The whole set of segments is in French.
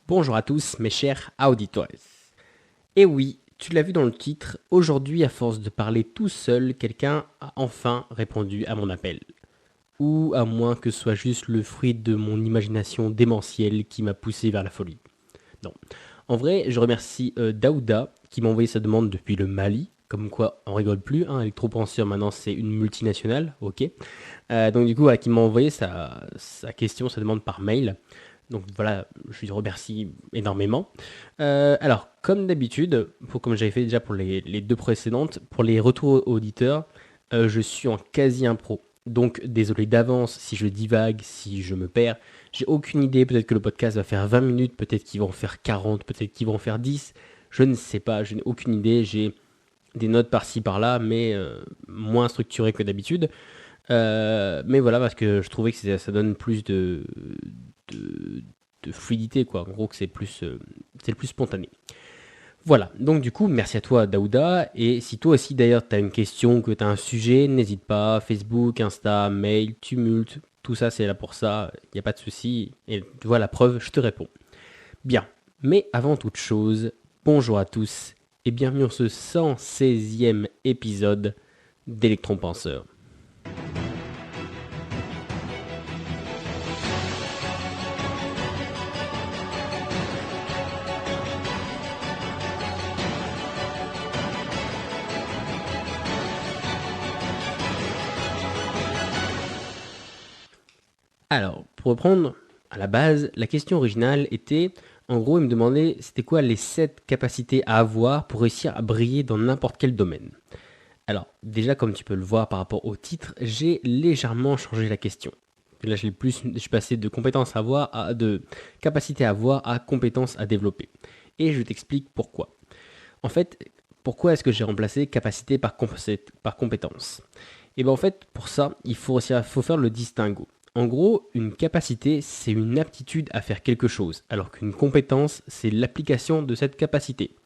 Bonjour à tous mes chers auditeurs. Et oui, tu l'as vu dans le titre, aujourd'hui à force de parler tout seul, quelqu'un a enfin répondu à mon appel. Ou à moins que ce soit juste le fruit de mon imagination démentielle qui m'a poussé vers la folie. Non. En vrai, je remercie Daouda qui m'a envoyé sa demande depuis le Mali. Comme quoi, on rigole plus, hein, Electropenseur maintenant c'est une multinationale, ok. Donc du coup, voilà, qui m'a envoyé sa question, sa demande par mail. Donc voilà, je lui remercie énormément. Alors, comme d'habitude, comme j'avais fait déjà pour les deux précédentes, pour les retours auditeurs, je suis en quasi-impro. Donc désolé d'avance si je divague, si je me perds. J'ai aucune idée, peut-être que le podcast va faire 20 minutes, peut-être qu'il va en faire 40, peut-être qu'il va en faire 10. Je ne sais pas, je n'ai aucune idée. J'ai des notes par-ci par-là, mais moins structurées que d'habitude. Mais voilà, parce que je trouvais que ça donne plus de, de fluidité, quoi. En gros, que c'est le plus spontané. Voilà, donc du coup, merci à toi Daouda, et si toi aussi d'ailleurs tu as une question, que tu as un sujet, n'hésite pas, Facebook, Insta, mail, Tumulte, tout ça c'est là pour ça, il n'y a pas de souci, et tu vois la preuve, je te réponds. Bien, mais avant toute chose, bonjour à tous, et bienvenue sur ce 116e épisode d'Electron Penseur. Alors, pour reprendre à la base, la question originale était, en gros, il me demandait c'était quoi les 7 capacités à avoir pour réussir à briller dans n'importe quel domaine. Alors, déjà, comme tu peux le voir par rapport au titre, j'ai légèrement changé la question. Là, je suis passé de compétences à avoir de capacité à avoir à compétences à développer. Et je t'explique pourquoi. En fait, pourquoi est-ce que j'ai remplacé capacité par compétence? Et bien en fait, pour ça, faut faire le distinguo. En gros, une capacité, c'est une aptitude à faire quelque chose, alors qu'une compétence, c'est l'application de cette capacité.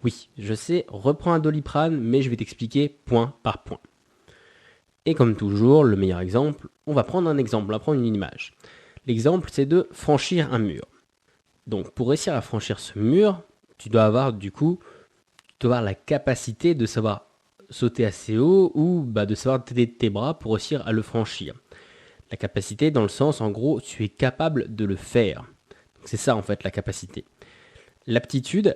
Oui, je sais, reprends un Doliprane, mais je vais t'expliquer point par point. Et comme toujours, le meilleur exemple, on va prendre un exemple, on va prendre une image. L'exemple, c'est de franchir un mur. Donc, pour réussir à franchir ce mur, tu dois avoir la capacité de savoir sauter assez haut ou de savoir t'aider de tes bras pour réussir à le franchir. La capacité dans le sens, en gros, tu es capable de le faire. C'est ça en fait la capacité. L'aptitude,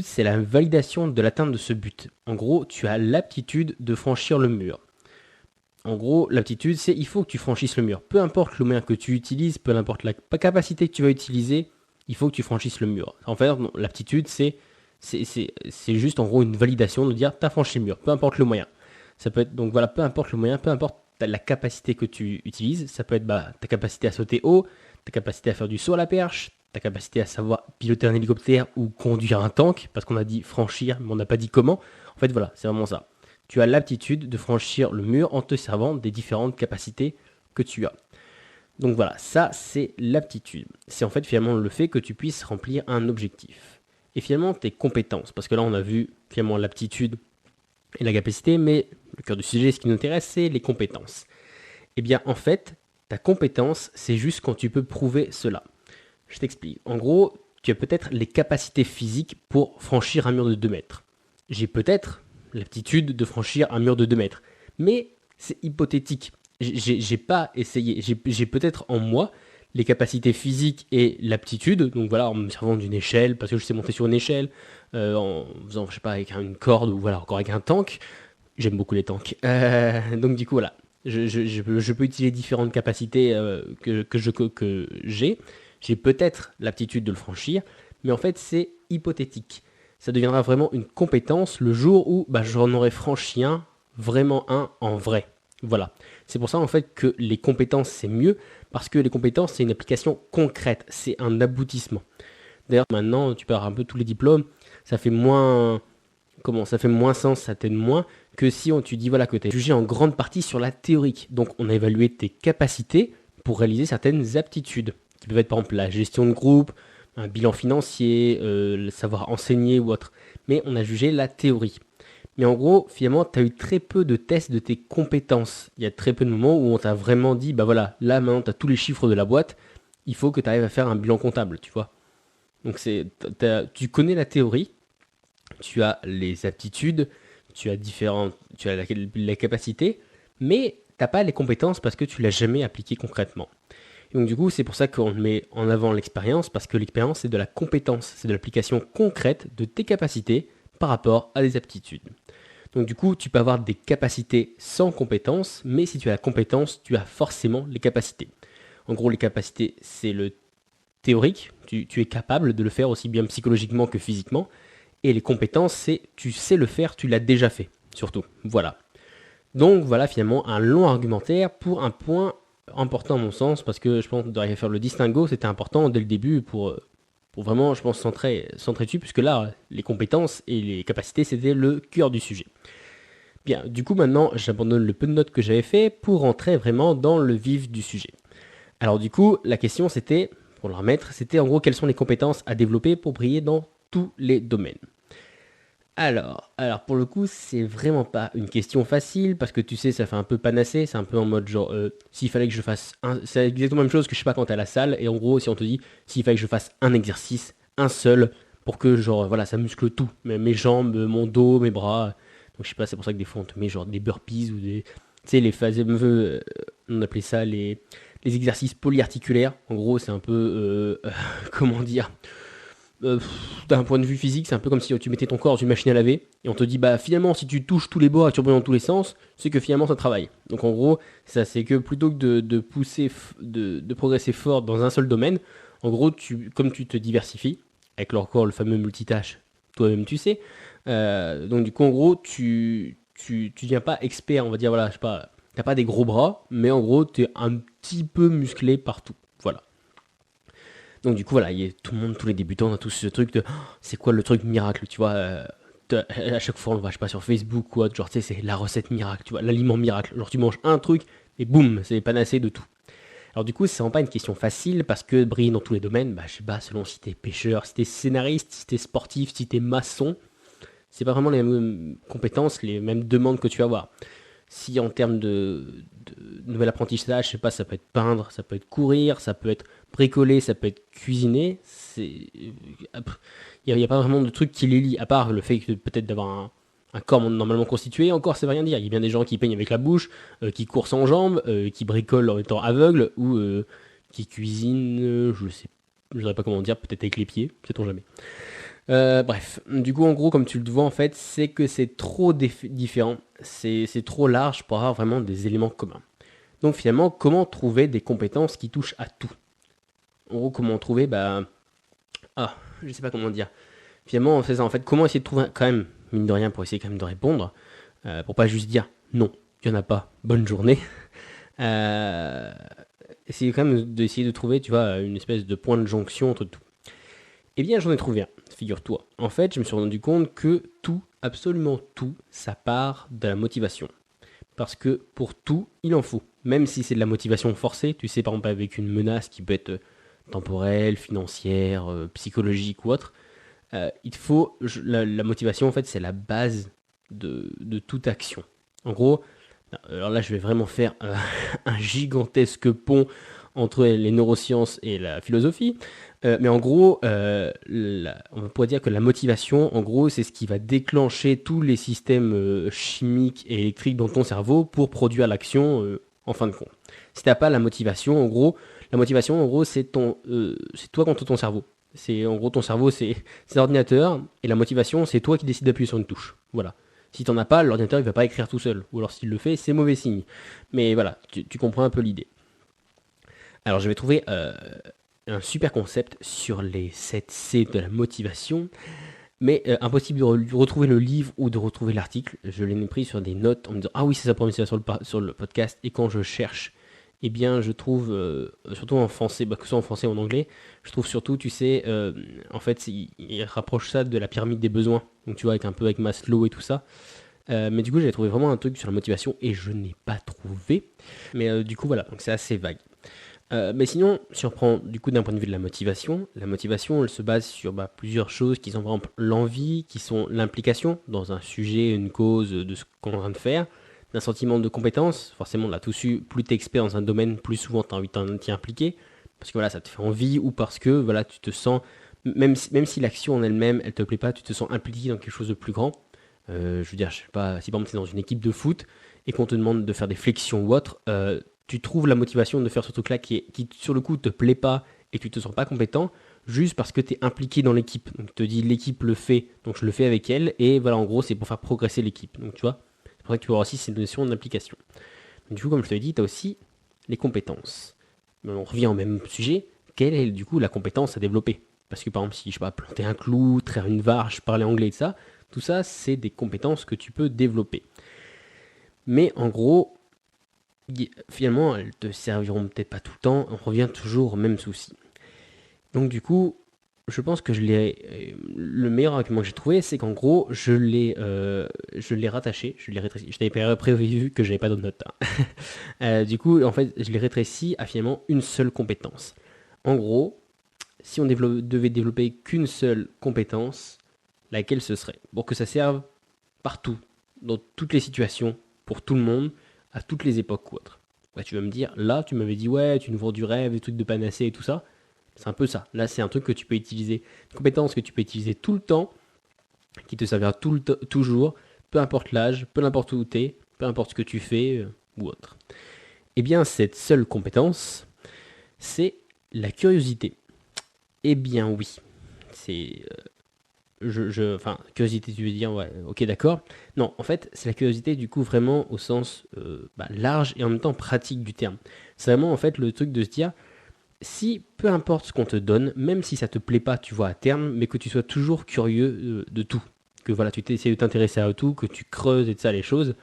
c'est la validation de l'atteinte de ce but. En gros, tu as l'aptitude de franchir le mur. En gros, l'aptitude, c'est il faut que tu franchisses le mur. Peu importe le moyen que tu utilises, peu importe la capacité que tu vas utiliser, il faut que tu franchisses le mur. En fait, l'aptitude, c'est juste en gros une validation de dire tu as franchi le mur, peu importe le moyen. Ça peut être donc voilà, peu importe le moyen, peu importe la capacité que tu utilises, ça peut être ta capacité à sauter haut, ta capacité à faire du saut à la perche, ta capacité à savoir piloter un hélicoptère ou conduire un tank, parce qu'on a dit franchir, mais on n'a pas dit comment. En fait voilà, c'est vraiment ça. Tu as l'aptitude de franchir le mur en te servant des différentes capacités que tu as. Donc voilà, ça c'est l'aptitude. C'est en fait finalement le fait que tu puisses remplir un objectif. Et finalement tes compétences, parce que là on a vu finalement l'aptitude et la capacité, mais le cœur du sujet, ce qui nous intéresse, c'est les compétences. Eh bien en fait, ta compétence, c'est juste quand tu peux prouver cela. Je t'explique. En gros, tu as peut-être les capacités physiques pour franchir un mur de 2 mètres. J'ai peut-être l'aptitude de franchir un mur de 2 mètres. Mais c'est hypothétique. J'ai pas essayé. J'ai peut-être en moi les capacités physiques et l'aptitude. Donc voilà, en me servant d'une échelle, parce que je sais monter sur une échelle, en faisant, je sais pas, avec une corde ou voilà, encore avec un tank. J'aime beaucoup les tanks. Donc du coup, voilà. Je peux utiliser différentes capacités que j'ai. J'ai peut-être l'aptitude de le franchir, mais en fait, c'est hypothétique. Ça deviendra vraiment une compétence le jour où j'en aurai franchi un, vraiment un en vrai. Voilà. C'est pour ça en fait que les compétences c'est mieux, parce que les compétences c'est une application concrète, c'est un aboutissement. D'ailleurs maintenant tu peux avoir un peu tous les diplômes, ça fait moins ça fait moins sens, ça t'aide moins que si tu dis voilà que tu es jugé en grande partie sur la théorique. Donc on a évalué tes capacités pour réaliser certaines aptitudes qui peuvent être par exemple la gestion de groupe, un bilan financier, le savoir enseigner ou autre. Mais on a jugé la théorie. Mais en gros, finalement, tu as eu très peu de tests de tes compétences. Il y a très peu de moments où on t'a vraiment dit, voilà, là maintenant tu as tous les chiffres de la boîte, il faut que tu arrives à faire un bilan comptable, tu vois. Donc tu connais la théorie, tu as les aptitudes, tu as la capacité, mais t'as pas les compétences parce que tu l'as jamais appliqué concrètement. Et donc du coup, c'est pour ça qu'on met en avant l'expérience, parce que l'expérience, c'est de la compétence, c'est de l'application concrète de tes capacités par rapport à des aptitudes. Donc du coup, tu peux avoir des capacités sans compétences, mais si tu as la compétence, tu as forcément les capacités. En gros, les capacités, c'est le théorique, tu es capable de le faire aussi bien psychologiquement que physiquement, et les compétences, c'est tu sais le faire, tu l'as déjà fait, surtout. Voilà. Donc voilà finalement un long argumentaire pour un point important à mon sens, parce que je pense qu'on devrait faire le distinguo, c'était important dès le début pour vraiment, je pense, centrer dessus, puisque là, les compétences et les capacités, c'était le cœur du sujet. Bien, du coup maintenant, j'abandonne le peu de notes que j'avais fait pour rentrer vraiment dans le vif du sujet. Alors du coup, la question c'était, pour le remettre, c'était en gros quelles sont les compétences à développer pour briller dans tous les domaines. Alors pour le coup, c'est vraiment pas une question facile parce que tu sais, ça fait un peu panacée, c'est un peu en mode genre, s'il fallait que je fasse c'est exactement la même chose que je sais pas quand t'es à la salle et en gros, si on te dit s'il fallait que je fasse un exercice, un seul, pour que genre voilà, ça muscle tout, mes jambes, mon dos, mes bras. Donc je sais pas, c'est pour ça que des fois on te met genre des burpees ou des, tu sais, les phases, on appelait ça les exercices polyarticulaires. En gros, c'est un peu, comment dire, d'un point de vue physique, c'est un peu comme si tu mettais ton corps dans une machine à laver et on te dit bah finalement si tu touches tous les bords et tu rebondis dans tous les sens, c'est que finalement ça travaille. Donc en gros, ça c'est que plutôt que de pousser, de progresser fort dans un seul domaine, en gros comme tu te diversifies avec encore le fameux multitâche, toi-même tu sais. Donc du coup en gros tu deviens pas expert, on va dire voilà, je sais pas, t'as pas des gros bras, mais en gros t'es un petit peu musclé partout. Voilà. Donc du coup voilà, tout le monde, tous les débutants, on a tous ce truc de c'est quoi le truc miracle, tu vois. À chaque fois on le voit, je sais pas, sur Facebook ou autre, genre tu sais, c'est la recette miracle, tu vois, l'aliment miracle. Genre tu manges un truc et boum, c'est panacée de tout. Alors du coup, c'est vraiment pas une question facile parce que briller dans tous les domaines, bah je sais pas, selon si t'es pêcheur, si t'es scénariste, si t'es sportif, si t'es maçon, c'est pas vraiment les mêmes compétences, les mêmes demandes que tu vas avoir. Si en termes de nouvel apprentissage, je sais pas, ça peut être peindre, ça peut être courir, ça peut être bricoler, ça peut être cuisiner, il n'y a pas vraiment de truc qui les lie, à part le fait que peut-être d'avoir un corps normalement constitué, encore ça veut rien dire. Il y a bien des gens qui peignent avec la bouche, qui courent sans jambes, qui bricolent en étant aveugle, ou qui cuisinent, je ne saurais pas comment dire, peut-être avec les pieds, sait-on jamais. Bref, du coup en gros comme tu le vois en fait, c'est que c'est trop différent, c'est trop large pour avoir vraiment des éléments communs. Donc finalement, comment trouver des compétences qui touchent à tout? En gros, comment trouver, je sais pas comment dire. Finalement, c'est ça en fait, comment essayer de trouver quand même, mine de rien, pour essayer quand même de répondre, pour pas juste dire non, il y en a pas, bonne journée. Euh, Essayer quand même d'essayer de trouver, tu vois, une espèce de point de jonction entre tout. Eh bien, j'en ai trouvé un, figure-toi. En fait, je me suis rendu compte que tout, absolument tout, ça part de la motivation. Parce que pour tout, il en faut. Même si c'est de la motivation forcée, tu sais, par exemple, avec une menace qui peut être temporelle, financière, psychologique ou autre, il faut. La motivation, en fait, c'est la base de toute action. En gros, alors là, je vais vraiment faire un gigantesque pont entre les neurosciences et la philosophie. Mais en gros, on pourrait dire que la motivation, en gros, c'est ce qui va déclencher tous les systèmes chimiques et électriques dans ton cerveau pour produire l'action en fin de compte. Si t'as pas la motivation, en gros, c'est toi contre ton cerveau. C'est en gros ton cerveau, c'est l'ordinateur et la motivation, c'est toi qui décides d'appuyer sur une touche. Voilà. Si t'en as pas, l'ordinateur il va pas écrire tout seul. Ou alors s'il le fait, c'est mauvais signe. Mais voilà, tu comprends un peu l'idée. Alors je vais trouver un super concept sur les 7 C de la motivation, mais impossible de retrouver le livre ou de retrouver l'article. Je l'ai pris sur des notes en me disant ah oui c'est ça pour me sur le podcast, et quand je cherche, eh bien je trouve, surtout en français, que ce soit en français ou en anglais, je trouve surtout, tu sais, en fait il rapproche ça de la pyramide des besoins, donc tu vois avec un peu avec Maslow et tout ça. Mais du coup j'ai trouvé vraiment un truc sur la motivation et je n'ai pas trouvé. Mais du coup voilà, donc c'est assez vague. Mais sinon, si on prend du coup d'un point de vue de la motivation elle se base sur plusieurs choses qui sont par exemple l'envie, qui sont l'implication dans un sujet, une cause de ce qu'on est en train de faire, d'un sentiment de compétence, forcément on l'a tous eu, plus t'es expert dans un domaine, plus souvent t'as envie de t'y impliquer, parce que voilà, ça te fait envie, ou parce que voilà, tu te sens Même si l'action en elle-même, elle te plaît pas, tu te sens impliqué dans quelque chose de plus grand. Je veux dire, je sais pas, si par exemple tu es dans une équipe de foot et qu'on te demande de faire des flexions ou autre, tu trouves la motivation de faire ce truc-là qui sur le coup te plaît pas et tu te sens pas compétent, juste parce que tu es impliqué dans l'équipe. Donc tu te dis l'équipe le fait, donc je le fais avec elle, et voilà, en gros c'est pour faire progresser l'équipe. Donc tu vois, c'est pour ça que tu vois aussi cette notion d'implication. Du coup, comme je te l'ai dit, tu as aussi les compétences. Mais on revient au même sujet, quelle est du coup la compétence à développer? Parce que par exemple, si je sais pas, planter un clou, traire une vache, parler anglais et tout ça, c'est des compétences que tu peux développer. Mais en gros, finalement, elles te serviront peut-être pas tout le temps, on revient toujours au même souci. Donc du coup, je pense que le meilleur argument que j'ai trouvé, c'est qu'en gros, je l'ai rattaché, je l'ai rétréci. Je t'avais prévu que j'avais pas d'autres notes, hein. Du coup, en fait, je l'ai rétréci à finalement une seule compétence. En gros, si on devait développer qu'une seule compétence, laquelle ce serait? Pour que ça serve partout, dans toutes les situations, pour tout le monde, à toutes les époques ou autres. Ouais, tu vas me dire, là, tu m'avais dit, ouais, tu nous vends du rêve, des trucs de panacée et tout ça. C'est un peu ça. Là, c'est un truc que tu peux utiliser, une compétence que tu peux utiliser tout le temps, qui te servira toujours, peu importe l'âge, peu importe où tu es, peu importe ce que tu fais ou autre. Eh bien, cette seule compétence, c'est la curiosité. Eh bien, oui. C'est. Enfin, curiosité, tu veux dire, ouais, ok, d'accord. Non, en fait, c'est la curiosité, du coup, vraiment au sens large et en même temps pratique du terme. C'est vraiment, en fait, le truc de se dire, si peu importe ce qu'on te donne, même si ça te plaît pas, tu vois, à terme, mais que tu sois toujours curieux de tout, que voilà, tu essaies de t'intéresser à tout, que tu creuses et de ça les choses.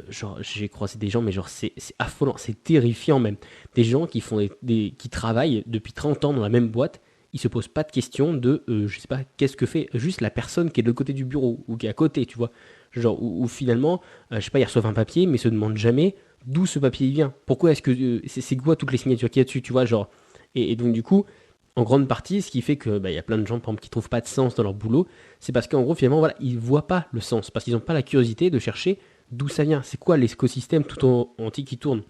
Genre, j'ai croisé des gens, mais genre, c'est affolant, c'est terrifiant même. Des gens qui font qui travaillent depuis 30 ans dans la même boîte, ils se posent pas de questions de, je sais pas, qu'est-ce que fait juste la personne qui est de l'autre côté du bureau ou qui est à côté, tu vois. Genre, où finalement, je sais pas, ils reçoivent un papier, mais ils se demandent jamais d'où ce papier il vient. Pourquoi est-ce que c'est quoi toutes les signatures qu'il y a dessus, tu vois, genre. Et donc du coup, en grande partie, ce qui fait que il y a plein de gens par exemple, qui trouvent pas de sens dans leur boulot, c'est parce qu'en gros finalement voilà, ils voient pas le sens, parce qu'ils n'ont pas la curiosité de chercher d'où ça vient, c'est quoi l'écosystème tout entier qui tourne.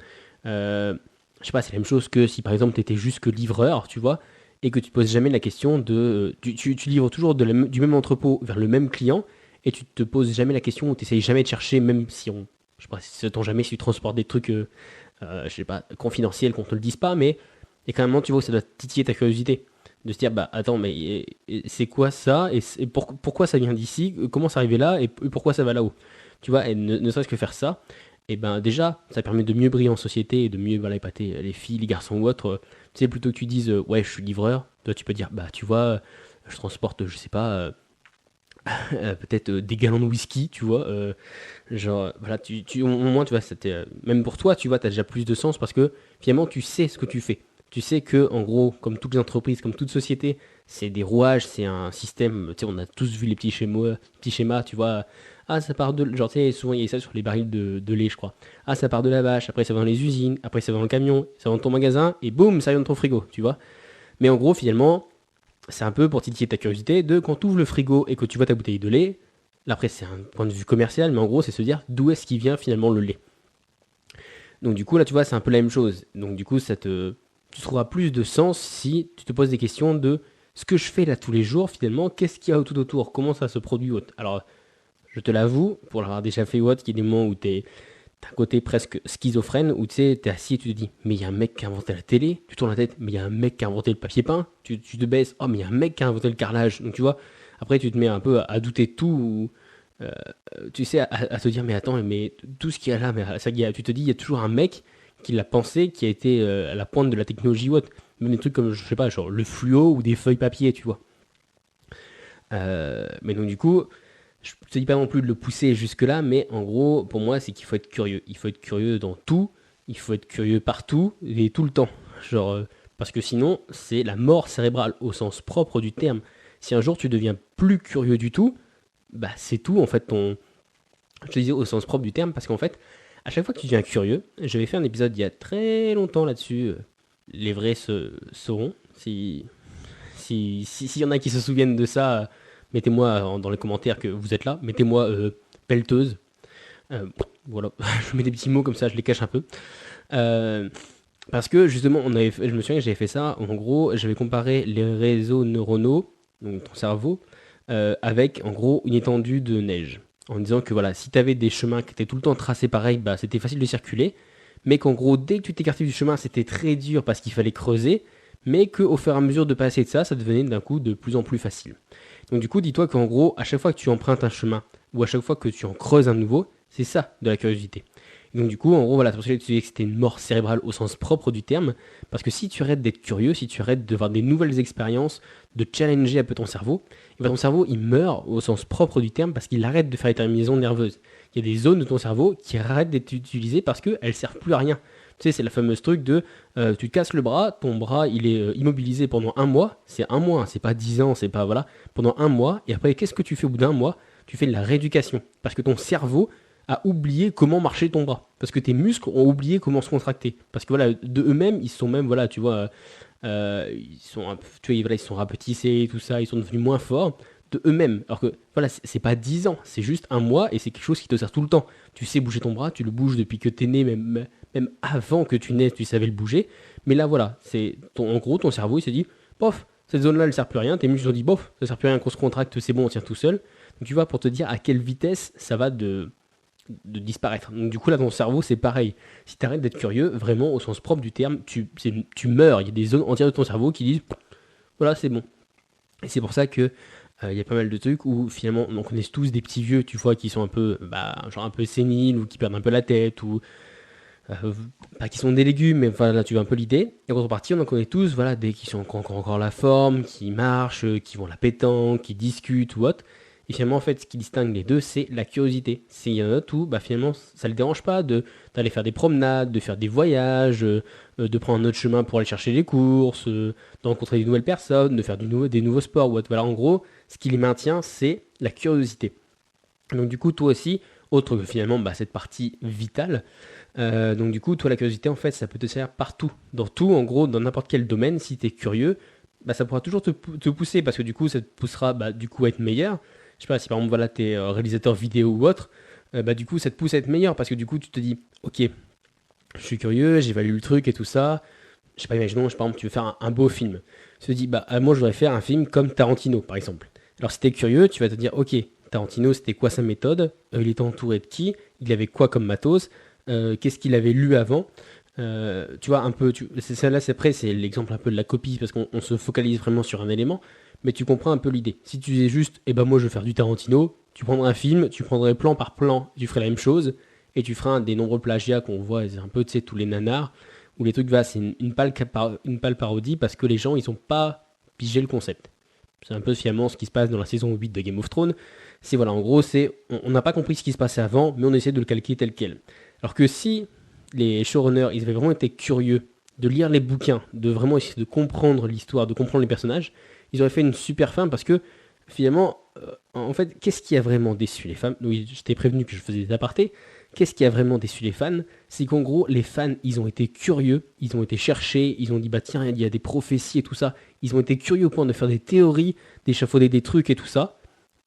Je sais pas, c'est la même chose que si par exemple tu étais juste que livreur, tu vois, et que tu te poses jamais la question de, tu livres toujours du même entrepôt vers le même client, et tu te poses jamais la question, ou tu essayes jamais de chercher, même si je sais pas, si ça t'en jamais si tu transportes des trucs je sais pas, confidentiel qu'on te le dise pas, mais il y a quand même un moment, tu vois, où ça doit titiller ta curiosité. De se dire, bah attends, mais c'est quoi ça? Et pourquoi ça vient d'ici? Comment ça arrivé là? Et pourquoi ça va là-haut? Tu vois, et ne serait-ce que faire ça, et ben déjà, ça permet de mieux briller en société et de mieux voilà, épater les filles, les garçons ou autres. Tu sais, plutôt que tu dises, ouais, je suis livreur, toi tu peux dire, bah tu vois, je transporte, je sais pas, peut-être des gallons de whisky, tu vois. Genre, voilà, au moins, tu vois, même pour toi, tu vois, tu as déjà plus de sens parce que finalement, tu sais ce que tu fais. Tu sais que, en gros, comme toutes les entreprises, comme toute société, c'est des rouages, c'est un système. Tu sais, on a tous vu les petits schémas, tu vois. Ah, ça part de. Genre, tu sais, souvent, il y a ça sur les barils de lait, je crois. Ah, ça part de la vache, après, ça va dans les usines, après, ça va dans le camion, ça va dans ton magasin, et boum, ça vient dans ton frigo, tu vois. Mais en gros, finalement, c'est un peu pour titiller ta curiosité de quand tu ouvres le frigo et que tu vois ta bouteille de lait. Là, après, c'est un point de vue commercial, mais en gros, c'est se dire d'où est-ce qu'il vient finalement le lait. Donc, du coup, là, tu vois, c'est un peu la même chose. Donc, du coup, tu trouveras plus de sens si tu te poses des questions de ce que je fais là tous les jours, finalement, qu'est-ce qu'il y a tout autour, comment ça se produit autre. Alors, je te l'avoue, pour l'avoir déjà fait ou autre, qu'il y a des moments où t'as un côté presque schizophrène où tu sais, t'es assis et tu te dis, mais il y a un mec qui a inventé la télé, tu tournes la tête, mais il y a un mec qui a inventé le papier peint, tu te baisses, oh, mais il y a un mec qui a inventé le carrelage. Donc tu vois, après tu te mets un peu à douter de tout, euh, tu sais, à te dire, mais attends, mais tout ce qu'il y a là, mais ça, tu te dis, il y a toujours un mec qui l'a pensé, qui a été à la pointe de la technologie ou autre. Même des trucs comme, je sais pas, genre le fluo ou des feuilles papier, tu vois. Mais donc du coup, je te dis pas non plus de le pousser jusque-là, mais en gros, pour moi, c'est qu'il faut être curieux. Il faut être curieux dans tout, il faut être curieux partout et tout le temps. Genre, parce que sinon, c'est la mort cérébrale au sens propre du terme. Si un jour tu deviens plus curieux du tout, bah c'est tout en fait Je te disais au sens propre du terme, parce qu'en fait, à chaque fois que tu deviens curieux, j'avais fait un épisode il y a très longtemps là-dessus. Les vrais sauront. S'il y en a qui se souviennent de ça, mettez-moi dans les commentaires que vous êtes là. Mettez-moi pelleteuse. Voilà, je mets des petits mots comme ça, je les cache un peu. Euh, Parce que justement, je me souviens que j'avais fait ça. En gros, j'avais comparé les réseaux neuronaux, donc ton cerveau, avec en gros une étendue de neige. En disant que voilà, si tu avais des chemins qui étaient tout le temps tracés pareil, bah, c'était facile de circuler. Mais qu'en gros, dès que tu t'écartais du chemin, c'était très dur parce qu'il fallait creuser. Mais qu'au fur et à mesure de passer de ça, ça devenait d'un coup de plus en plus facile. Donc du coup, dis-toi qu'en gros, à chaque fois que tu empruntes un chemin, ou à chaque fois que tu en creuses un nouveau, c'est ça de la curiosité. Donc du coup, en gros, voilà, c'est pour ça que tu disais que c'était une mort cérébrale au sens propre du terme, parce que si tu arrêtes d'être curieux, si tu arrêtes de voir des nouvelles expériences, de challenger un peu ton cerveau, et ben ton cerveau, il meurt au sens propre du terme parce qu'il arrête de faire les terminaisons nerveuses. Il y a des zones de ton cerveau qui arrêtent d'être utilisées parce qu'elles ne servent plus à rien. Tu sais, c'est la fameuse truc de tu te casses le bras, ton bras il est immobilisé pendant un mois, c'est un mois, hein, c'est pas 10 ans, c'est pas voilà, pendant un mois, et après qu'est-ce que tu fais au bout d'un mois? Tu fais de la rééducation. Parce que ton cerveau a oublié comment marcher ton bras. Parce que tes muscles ont oublié comment se contracter. Parce que voilà, de eux-mêmes, ils sont même, voilà, tu vois, ils sont, tu vois, voilà, ils sont rapetissés, tout ça, ils sont devenus moins forts de eux-mêmes. Alors que, voilà, c'est pas 10 ans, c'est juste un mois et c'est quelque chose qui te sert tout le temps. Tu sais bouger ton bras, tu le bouges depuis que t'es né, même avant que tu naisses, tu savais le bouger. Mais là, voilà, en gros, ton cerveau, il s'est dit, bof, cette zone-là, elle sert plus à rien. Tes muscles ont dit, bof, ça sert plus à rien qu'on se contracte, c'est bon, on tient tout seul. Donc tu vois, pour te dire à quelle vitesse ça va de disparaître. Donc du coup là ton cerveau c'est pareil. Si tu arrêtes d'être curieux, vraiment au sens propre du terme, tu meurs. Il y a des zones entières de ton cerveau qui disent voilà c'est bon. Et c'est pour ça que il y a pas mal de trucs où finalement on connaît tous des petits vieux, tu vois, qui sont un peu genre un peu séniles ou qui perdent un peu la tête ou pas qui sont des légumes, mais voilà tu vois un peu l'idée. Et en contrepartie on en connaît tous voilà des qui sont encore la forme, qui marchent, qui vont à la pétanque, qui discutent ou autre. Et finalement, en fait, ce qui distingue les deux, c'est la curiosité. Il y en a d'autres où, bah, finalement, ça ne le dérange pas d'aller faire des promenades, de faire des voyages, de prendre un autre chemin pour aller chercher les courses, de rencontrer de nouvelles personnes, de faire des nouveaux sports. Ou autre. Voilà, en gros, ce qui les maintient, c'est la curiosité. Donc, du coup, toi aussi, autre que finalement bah, cette partie vitale, donc, du coup, toi, la curiosité, en fait, ça peut te servir partout. Dans tout, en gros, dans n'importe quel domaine, si tu es curieux, bah, ça pourra toujours te pousser parce que du coup, ça te poussera bah, du coup à être meilleur. Je sais pas, si par exemple, voilà, t'es réalisateur vidéo ou autre, bah du coup, ça te pousse à être meilleur parce que du coup, tu te dis, ok, je suis curieux, j'évalue le truc et tout ça. Je sais pas, imaginons, par exemple, tu veux faire un beau film. Tu te dis, bah moi, je voudrais faire un film comme Tarantino, par exemple. Alors, si t'es curieux, tu vas te dire, ok, Tarantino, c'était quoi sa méthode? Il était entouré de qui? Il avait quoi comme matos? Qu'est-ce qu'il avait lu avant? Tu vois, un peu, là, c'est après, c'est l'exemple un peu de la copie parce qu'on se focalise vraiment sur un élément mais tu comprends un peu l'idée. Si tu disais juste, eh ben moi je veux faire du Tarantino, tu prendrais un film, tu prendrais plan par plan, tu ferais la même chose, et tu feras un des nombreux plagiats qu'on voit, c'est un peu, tu sais, tous les nanars, où les trucs, va, c'est une pâle parodie parce que les gens, ils ont pas pigé le concept. C'est un peu finalement ce qui se passe dans la saison 8 de Game of Thrones. C'est voilà, en gros, on n'a pas compris ce qui se passait avant, mais on essaie de le calquer tel quel. Alors que si les showrunners, ils avaient vraiment été curieux de lire les bouquins, de vraiment essayer de comprendre l'histoire, de comprendre les personnages, ils auraient fait une super fin parce que finalement, en fait, qu'est-ce qui a vraiment déçu les fans? Oui, je t'ai prévenu que je faisais des apartés. Qu'est-ce qui a vraiment déçu les fans? C'est qu'en gros, les fans, ils ont été curieux, ils ont été cherchés, ils ont dit bah tiens, il y a des prophéties et tout ça. Ils ont été curieux au point de faire des théories, d'échafauder des trucs et tout ça.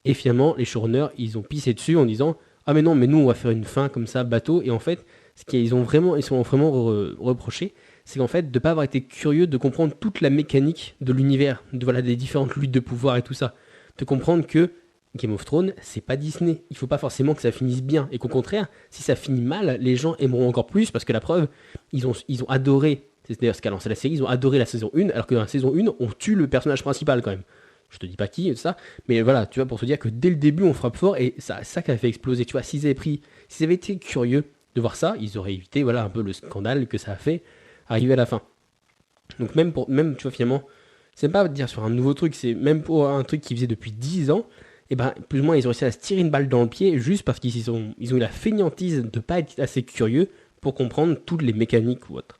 Et finalement, les showrunners, ils ont pissé dessus en disant ah mais non, mais nous on va faire une fin comme ça, bateau. Et en fait, ce qu'ils ont vraiment, ils sont vraiment reproché, c'est qu'en fait, de ne pas avoir été curieux de comprendre toute la mécanique de l'univers, voilà, des différentes luttes de pouvoir et tout ça. De comprendre que Game of Thrones, c'est pas Disney. Il faut pas forcément que ça finisse bien. Et qu'au contraire, si ça finit mal, les gens aimeront encore plus parce que la preuve, ils ont adoré, c'est d'ailleurs ce qu'a lancé la série, ils ont adoré la saison 1, alors que dans la saison 1, on tue le personnage principal quand même. Je te dis pas qui, ça, mais voilà, tu vois, pour te dire que dès le début, on frappe fort et ça qui a fait exploser. Tu vois, s'ils avaient été curieux de voir ça, ils auraient évité, voilà, un peu le scandale que ça a fait arriver à la fin. Donc même tu vois, finalement, c'est pas dire sur un nouveau truc, c'est même pour un truc qu'ils faisaient depuis 10 ans, et ben plus ou moins ils ont réussi à se tirer une balle dans le pied juste parce qu'ils ont eu la fainéantise de pas être assez curieux pour comprendre toutes les mécaniques ou autres.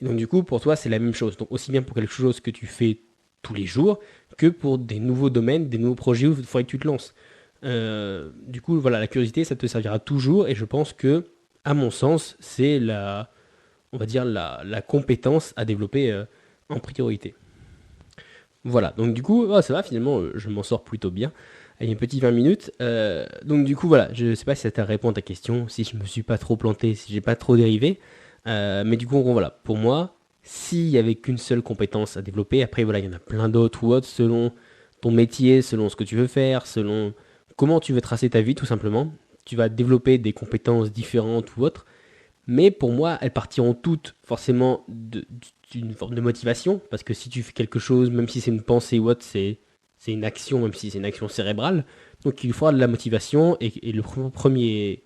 Et donc du coup, pour toi, c'est la même chose. Donc aussi bien pour quelque chose que tu fais tous les jours que pour des nouveaux domaines, des nouveaux projets où il faudrait que tu te lances. Du coup, voilà, la curiosité, ça te servira toujours et je pense que, à mon sens, c'est on va dire la compétence à développer en priorité. Voilà, donc du coup, ça va, finalement, je m'en sors plutôt bien. Allez, un petit 20 minutes. Donc du coup, voilà, je sais pas si ça t'a répondu à ta question, si je me suis pas trop planté, si j'ai pas trop dérivé. Mais du coup, voilà, pour moi, s'il y avait qu'une seule compétence à développer, après voilà, il y en a plein d'autres ou autres selon ton métier, selon ce que tu veux faire, selon comment tu veux tracer ta vie tout simplement. Tu vas développer des compétences différentes ou autres, mais pour moi, elles partiront toutes forcément d'une forme de motivation, parce que si tu fais quelque chose, même si c'est une pensée ou autre, c'est une action, même si c'est une action cérébrale, donc il faudra de la motivation, et le premier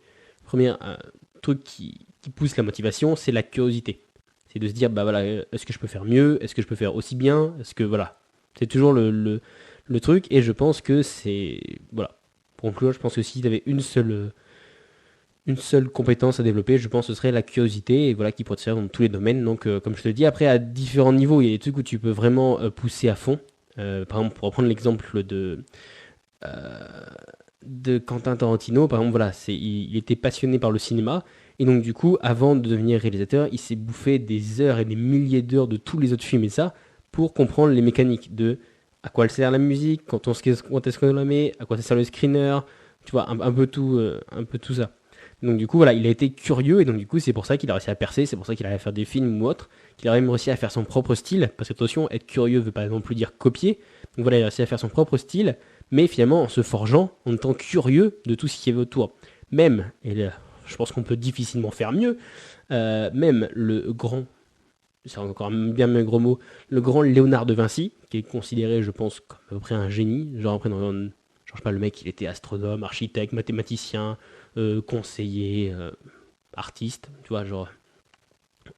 truc qui pousse la motivation, c'est la curiosité. C'est de se dire, bah voilà, est-ce que je peux faire mieux? Est-ce que je peux faire aussi bien? Est-ce que voilà, c'est toujours le truc, et je pense que c'est voilà. Pour conclure, je pense que si tu avais une seule compétence à développer, je pense que ce serait la curiosité, et voilà, qui pourrait te servir dans tous les domaines. Donc, comme je te le dis, après, à différents niveaux, il y a des trucs où tu peux vraiment pousser à fond. Par exemple, pour reprendre l'exemple euh, de Quentin Tarantino, par exemple, voilà, il était passionné par le cinéma, et donc du coup, avant de devenir réalisateur, il s'est bouffé des heures et des milliers d'heures de tous les autres films et ça, pour comprendre les mécaniques de à quoi sert la musique, quand est-ce qu'on la met, à quoi ça sert le screener, tu vois, un peu tout ça. Donc du coup, voilà, il a été curieux, et donc du coup, c'est pour ça qu'il a réussi à percer, c'est pour ça qu'il a à faire des films ou autre, qu'il a même réussi à faire son propre style, parce que attention, être curieux veut pas non plus dire copier, donc voilà, il a réussi à faire son propre style, mais finalement en se forgeant, en étant curieux de tout ce qui est autour. Même, et là, je pense qu'on peut difficilement faire mieux, même le grand, c'est encore un bien un gros mot, le grand Léonard de Vinci, qui est considéré, je pense, comme à peu près un génie, genre après, genre, je sais pas, le mec, il était astronome, architecte, mathématicien, conseiller, artiste, tu vois, genre.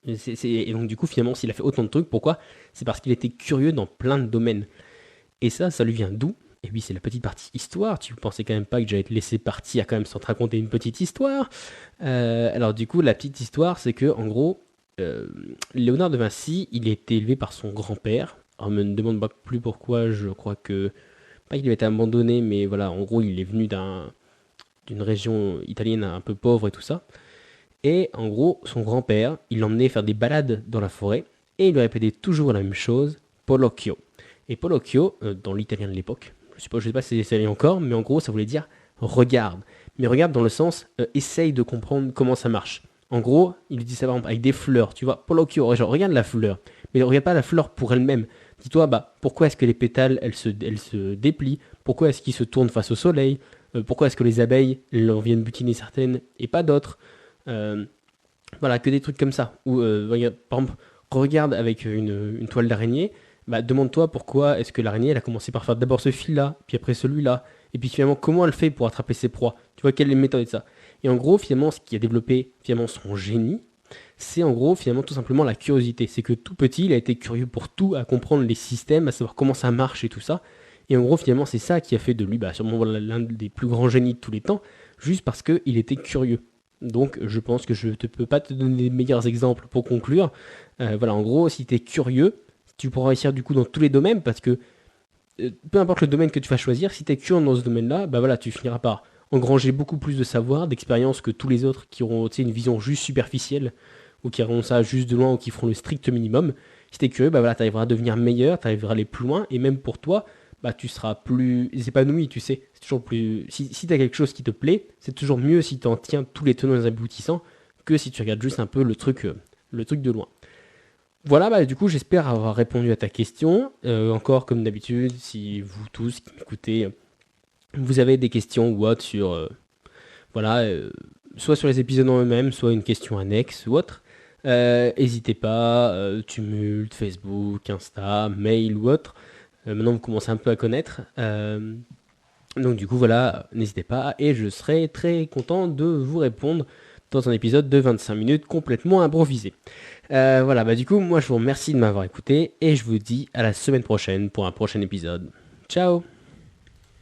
Et donc, du coup, finalement, s'il a fait autant de trucs, pourquoi? C'est parce qu'il était curieux dans plein de domaines. Et ça lui vient d'où? Et puis c'est la petite partie histoire. Tu pensais quand même pas que j'allais te laisser partir quand même sans te raconter une petite histoire. Alors du coup, la petite histoire, c'est que en gros, Léonard de Vinci, il a été élevé par son grand-père. Alors, me demande pas plus pourquoi. Je crois que pas qu'il avait été abandonné, mais voilà, en gros, il est venu d'une région italienne un peu pauvre et tout ça. Et en gros, son grand-père, il l'emmenait faire des balades dans la forêt et il lui répétait toujours la même chose, Polocchio. Et Polocchio, dans l'italien de l'époque, je sais pas si c'est encore, mais en gros, ça voulait dire regarde. Mais regarde dans le sens, essaye de comprendre comment ça marche. En gros, il dit ça par exemple avec des fleurs, tu vois, Polocchio, genre, regarde la fleur, mais regarde pas la fleur pour elle-même. Dis-toi, bah, pourquoi est-ce que les pétales, elles se déplient? Pourquoi est-ce qu'ils se tournent face au soleil? Pourquoi est-ce que les abeilles, elles en viennent butiner certaines et pas d'autres? Euh, voilà, que des trucs comme ça. Ou, regarde, par exemple, regarde avec une toile d'araignée, bah, demande-toi pourquoi est-ce que l'araignée, elle a commencé par faire d'abord ce fil-là, puis après celui-là, et puis finalement, comment elle fait pour attraper ses proies? Tu vois, quelle est la méthode de ça? Et en gros, finalement, ce qui a développé finalement son génie, c'est en gros, finalement, tout simplement la curiosité. C'est que tout petit, il a été curieux pour tout, à comprendre les systèmes, à savoir comment ça marche et tout ça. Et en gros, finalement, c'est ça qui a fait de lui, bah, sûrement voilà, l'un des plus grands génies de tous les temps, juste parce qu'il était curieux. Donc, je pense que je ne peux pas te donner les meilleurs exemples pour conclure. Voilà, en gros, si tu es curieux, tu pourras réussir du coup dans tous les domaines parce que peu importe le domaine que tu vas choisir, si tu es curieux dans ce domaine-là, bah voilà, tu finiras par engranger beaucoup plus de savoir, d'expérience que tous les autres qui auront une vision juste superficielle ou qui auront ça juste de loin ou qui feront le strict minimum. Si tu es curieux, bah voilà, tu arriveras à devenir meilleur, tu arriveras à aller plus loin et même pour toi, bah tu seras plus épanoui, tu sais. C'est toujours plus si tu as quelque chose qui te plaît, c'est toujours mieux si tu en tiens tous les tenants et les aboutissants que si tu regardes juste un peu le truc de loin. Voilà, bah, du coup, j'espère avoir répondu à ta question. Encore, comme d'habitude, si vous tous qui m'écoutez, vous avez des questions ou autres sur, voilà, soit sur les épisodes en eux-mêmes, soit une question annexe ou autre, n'hésitez pas, Tumult, Facebook, Insta, mail ou autre. Maintenant, vous commencez un peu à connaître. Donc, du coup, voilà, n'hésitez pas et je serai très content de vous répondre dans un épisode de 25 minutes complètement improvisé. Voilà, bah du coup, moi je vous remercie de m'avoir écouté et je vous dis à la semaine prochaine pour un prochain épisode. Ciao!